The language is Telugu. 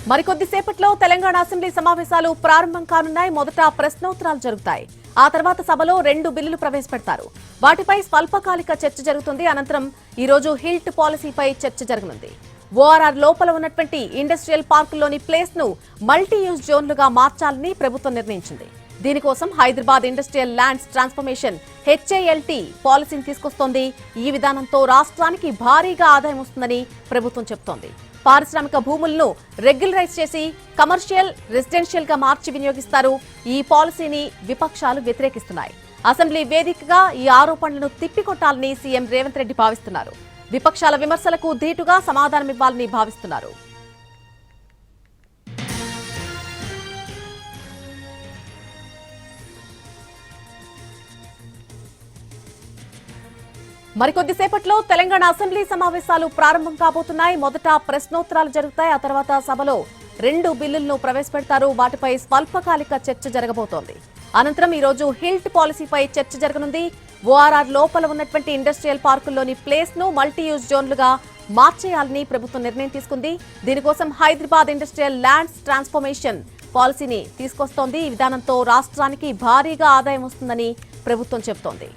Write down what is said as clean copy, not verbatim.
మరికొద్దిసేపట్లో తెలంగాణ అసెంబ్లీ సమావేశాలు ప్రారంభం కానున్నాయి. మొదట ప్రశ్నోత్తరాలు జరుగుతాయి. ఆ తర్వాత సభలో 2 బిల్లులు ప్రవేశపెడతారు. వాటిపై స్వల్పకాలిక చర్చ జరుగుతుంది. అనంతరం ఈ రోజు హిల్ట్ పాలసీపై చర్చ జరగనుంది. ఓఆర్ఆర్ లోపల ఉన్నటువంటి ఇండస్ట్రియల్ పార్కుల్లోని ప్లేస్ ను మల్టీ యూజ్ జోన్లుగా మార్చాలని ప్రభుత్వం నిర్ణయించింది. దీనికోసం హైదరాబాద్ ఇండస్ట్రియల్ ల్యాండ్స్ ట్రాన్స్ఫర్మేషన్ హెచ్ఏఎల్టీ పాలసీని తీసుకొస్తోంది. ఈ విధానంతో రాష్ట్రానికి భారీగా ఆదాయం వస్తుందని ప్రభుత్వం చెబుతోంది. పారిశ్రామిక భూములను రెగ్యులరైజ్ చేసి కమర్షియల్, రెసిడెన్షియల్ గా మార్చి వినియోగిస్తారు. ఈ పాలసీని విపక్షాలు వ్యతిరేకిస్తున్నాయి. అసెంబ్లీ వేదికగా ఈ ఆరోపణలను తిప్పికొట్టాలని సీఎం రేవంత్ రెడ్డి భావిస్తున్నారు. విపక్షాల విమర్శలకు ధీటుగా సమాధానమివ్వాలని భావిస్తున్నారు. మరికొద్దిసేపట్లో తెలంగాణ అసెంబ్లీ సమావేశాలు ప్రారంభం కాబోతున్నాయి. మొదట ప్రశ్నోత్తరాలు జరుగుతాయి. ఆ తర్వాత సభలో 2 బిల్లులను ప్రవేశపెడతారు. వాటిపై స్వల్పకాలిక చర్చ జరగబోతోంది. అనంతరం ఈ రోజు హిల్ట్ పాలసీపై చర్చ జరగనుంది. ఓఆర్ఆర్ లోపల ఉన్నటువంటి ఇండస్ట్రియల్ పార్కుల్లోని ప్లేస్ ను మల్టీ యూజ్ జోన్లుగా మార్చేయాలని ప్రభుత్వం నిర్ణయం తీసుకుంది. దీనికోసం హైదరాబాద్ ఇండస్ట్రియల్ ల్యాండ్స్ ట్రాన్స్ఫర్మేషన్ పాలసీని తీసుకొస్తోంది. ఈ విధానంతో రాష్ట్రానికి భారీగా ఆదాయం వస్తుందని ప్రభుత్వం చెబుతోంది.